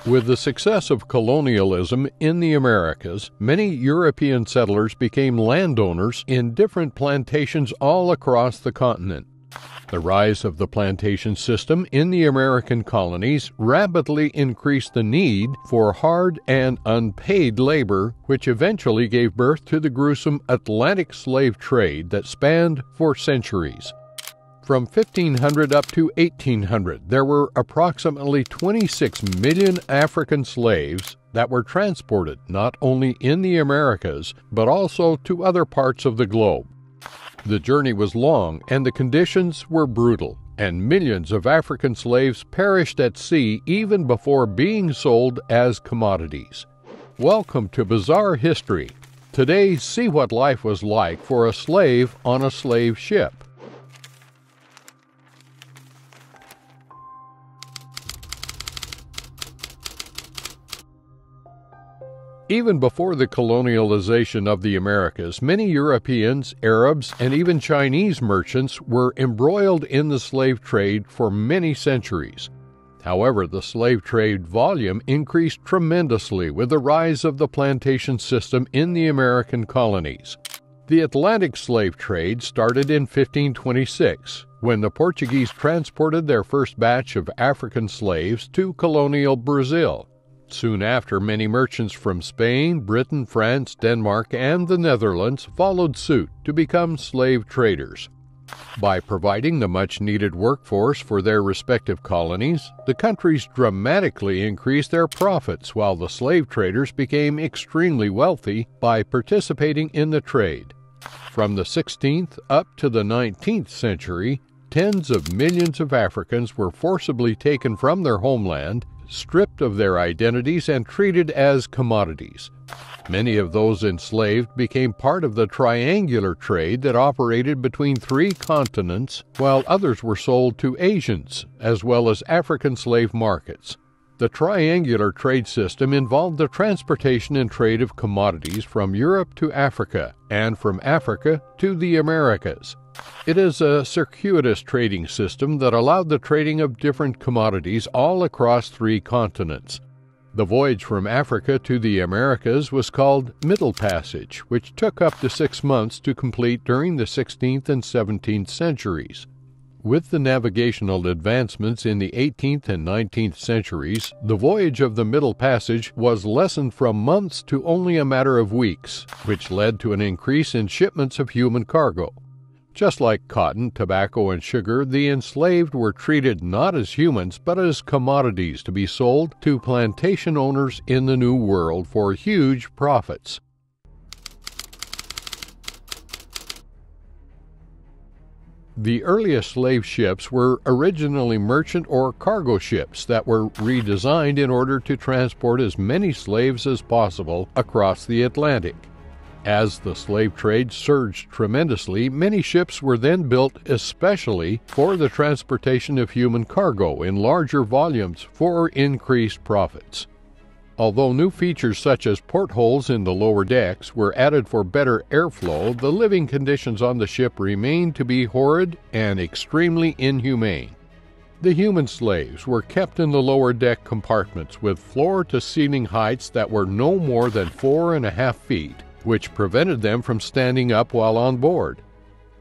With the success of colonialism in the Americas, many European settlers became landowners in different plantations all across the continent. The rise of the plantation system in the American colonies rapidly increased the need for hard and unpaid labor, which eventually gave birth to the gruesome Atlantic slave trade that spanned for centuries. From 1500 up to 1800, there were approximately 26 million African slaves that were transported not only in the Americas, but also to other parts of the globe. The journey was long and the conditions were brutal, and millions of African slaves perished at sea even before being sold as commodities. Welcome to Bizarre History. Today, see what life was like for a slave on a slave ship. Even before the colonialization of the Americas, many Europeans, Arabs, and even Chinese merchants were embroiled in the slave trade for many centuries. However, the slave trade volume increased tremendously with the rise of the plantation system in the American colonies. The Atlantic slave trade started in 1526, when the Portuguese transported their first batch of African slaves to colonial Brazil. Soon after, many merchants from Spain, Britain, France, Denmark, and the Netherlands followed suit to become slave traders. By providing the much-needed workforce for their respective colonies, the countries dramatically increased their profits while the slave traders became extremely wealthy by participating in the trade. From the 16th up to the 19th century, tens of millions of Africans were forcibly taken from their homeland, stripped of their identities, and treated as commodities. Many of those enslaved became part of the triangular trade that operated between three continents, while others were sold to Asians, as well as African slave markets. The triangular trade system involved the transportation and trade of commodities from Europe to Africa, and from Africa to the Americas. It is a circuitous trading system that allowed the trading of different commodities all across three continents. The voyage from Africa to the Americas was called Middle Passage, which took up to 6 months to complete during the 16th and 17th centuries. With the navigational advancements in the 18th and 19th centuries, the voyage of the Middle Passage was lessened from months to only a matter of weeks, which led to an increase in shipments of human cargo. Just like cotton, tobacco, and sugar, the enslaved were treated not as humans, but as commodities to be sold to plantation owners in the New World for huge profits. The earliest slave ships were originally merchant or cargo ships that were redesigned in order to transport as many slaves as possible across the Atlantic. As the slave trade surged tremendously, many ships were then built especially for the transportation of human cargo in larger volumes for increased profits. Although new features such as portholes in the lower decks were added for better airflow, the living conditions on the ship remained to be horrid and extremely inhumane. The human slaves were kept in the lower deck compartments with floor-to-ceiling heights that were no more than 4.5 feet, which prevented them from standing up while on board.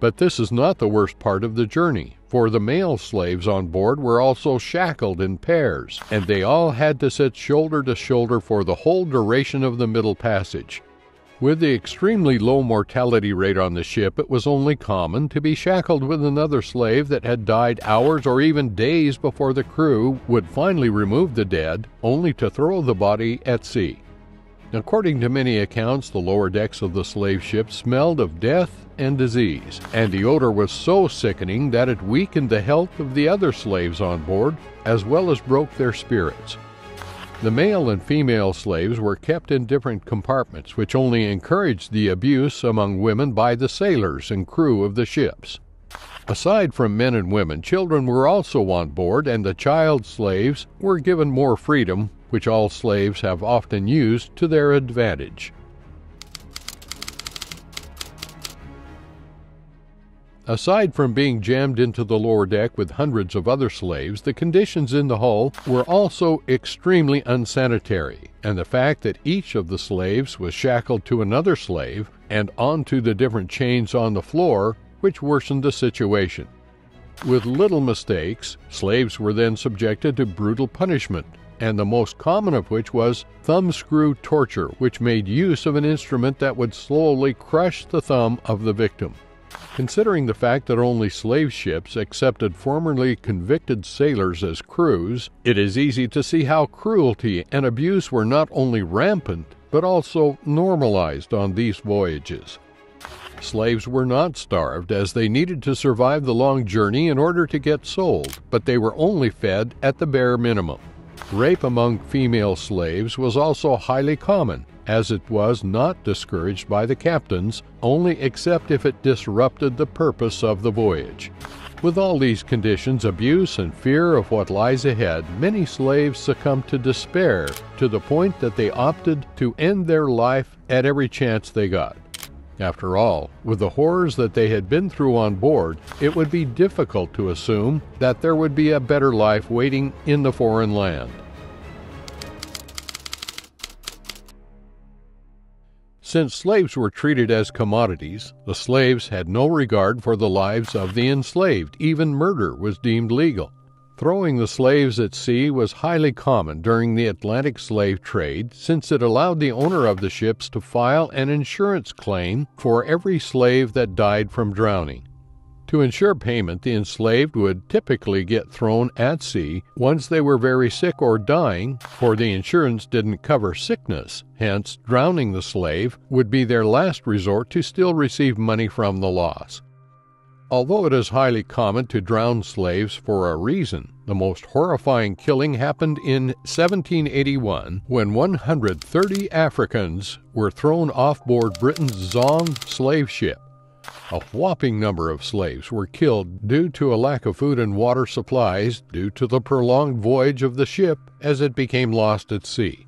But this is not the worst part of the journey, for the male slaves on board were also shackled in pairs, and they all had to sit shoulder to shoulder for the whole duration of the Middle Passage. With the extremely low mortality rate on the ship, it was only common to be shackled with another slave that had died hours or even days before the crew would finally remove the dead, only to throw the body at sea. According to many accounts, the lower decks of the slave ship smelled of death and disease, and the odor was so sickening that it weakened the health of the other slaves on board, as well as broke their spirits. The male and female slaves were kept in different compartments, which only encouraged the abuse among women by the sailors and crew of the ships. Aside from men and women, children were also on board, and the child slaves were given more freedom, which all slaves have often used to their advantage. Aside from being jammed into the lower deck with hundreds of other slaves, the conditions in the hull were also extremely unsanitary, and the fact that each of the slaves was shackled to another slave and onto the different chains on the floor, which worsened the situation. With little mistakes, slaves were then subjected to brutal punishment, and the most common of which was thumbscrew torture, which made use of an instrument that would slowly crush the thumb of the victim. Considering the fact that only slave ships accepted formerly convicted sailors as crews, it is easy to see how cruelty and abuse were not only rampant, but also normalized on these voyages. Slaves were not starved, as they needed to survive the long journey in order to get sold, but they were only fed at the bare minimum. Rape among female slaves was also highly common, as it was not discouraged by the captains, only except if it disrupted the purpose of the voyage. With all these conditions, abuse, and fear of what lies ahead, many slaves succumbed to despair, to the point that they opted to end their life at every chance they got. After all, with the horrors that they had been through on board, it would be difficult to assume that there would be a better life waiting in the foreign land. Since slaves were treated as commodities, the slaves had no regard for the lives of the enslaved. Even murder was deemed legal. Throwing the slaves at sea was highly common during the Atlantic slave trade, since it allowed the owner of the ships to file an insurance claim for every slave that died from drowning. To ensure payment, the enslaved would typically get thrown at sea once they were very sick or dying, for the insurance didn't cover sickness. Hence, drowning the slave would be their last resort to still receive money from the loss. Although it is highly common to drown slaves for a reason, the most horrifying killing happened in 1781 when 130 Africans were thrown off board Britain's Zong slave ship. A whopping number of slaves were killed due to a lack of food and water supplies due to the prolonged voyage of the ship as it became lost at sea.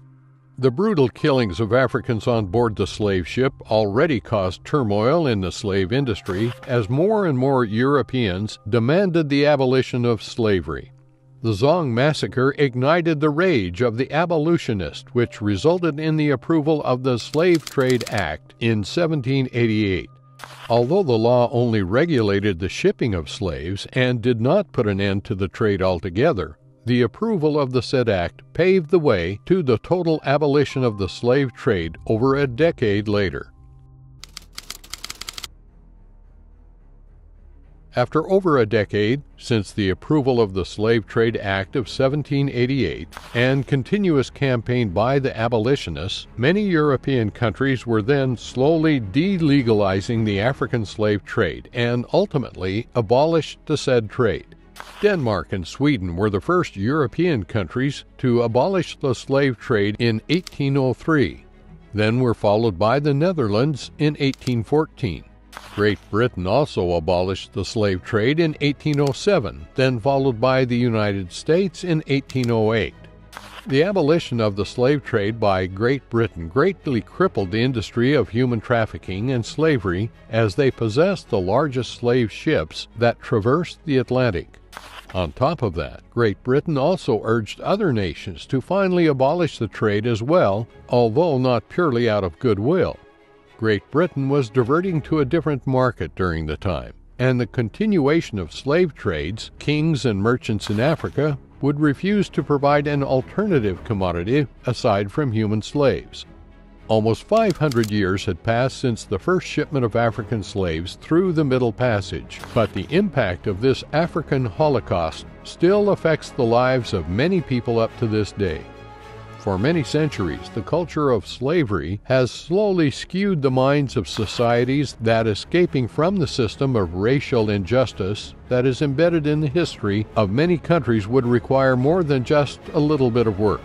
The brutal killings of Africans on board the slave ship already caused turmoil in the slave industry as more and more Europeans demanded the abolition of slavery. The Zong massacre ignited the rage of the abolitionists, which resulted in the approval of the Slave Trade Act in 1788. Although the law only regulated the shipping of slaves and did not put an end to the trade altogether, the approval of the said act paved the way to the total abolition of the slave trade over a decade later. After over a decade since the approval of the Slave Trade Act of 1788 and continuous campaign by the abolitionists, many European countries were then slowly delegalizing the African slave trade and ultimately abolished the said trade. Denmark and Sweden were the first European countries to abolish the slave trade in 1803, then were followed by the Netherlands in 1814. Great Britain also abolished the slave trade in 1807, then followed by the United States in 1808. The abolition of the slave trade by Great Britain greatly crippled the industry of human trafficking and slavery, as they possessed the largest slave ships that traversed the Atlantic. On top of that, Great Britain also urged other nations to finally abolish the trade as well, although not purely out of goodwill. Great Britain was diverting to a different market during the time, and the continuation of slave trades, kings and merchants in Africa would refuse to provide an alternative commodity aside from human slaves. Almost 500 years had passed since the first shipment of African slaves through the Middle Passage, but the impact of this African Holocaust still affects the lives of many people up to this day. For many centuries, the culture of slavery has slowly skewed the minds of societies that, escaping from the system of racial injustice that is embedded in the history of many countries, would require more than just a little bit of work.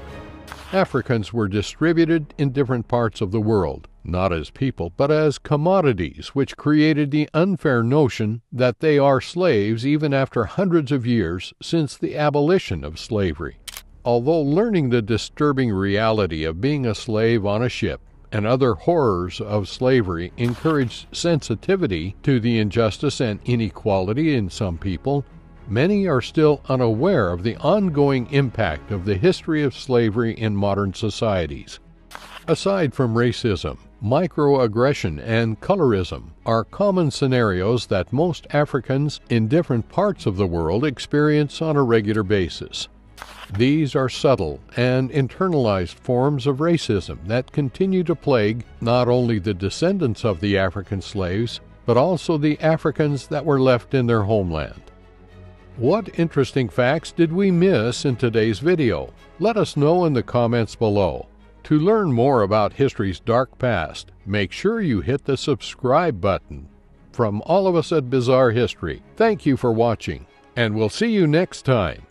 Africans were distributed in different parts of the world, not as people, but as commodities, which created the unfair notion that they are slaves even after hundreds of years since the abolition of slavery. Although learning the disturbing reality of being a slave on a ship and other horrors of slavery encouraged sensitivity to the injustice and inequality in some people, many are still unaware of the ongoing impact of the history of slavery in modern societies. Aside from racism, microaggression and colorism are common scenarios that most Africans in different parts of the world experience on a regular basis. These are subtle and internalized forms of racism that continue to plague not only the descendants of the African slaves, but also the Africans that were left in their homeland. What interesting facts did we miss in today's video? Let us know in the comments below. To learn more about history's dark past, make sure you hit the subscribe button. From all of us at Bizarre History, thank you for watching, and we'll see you next time.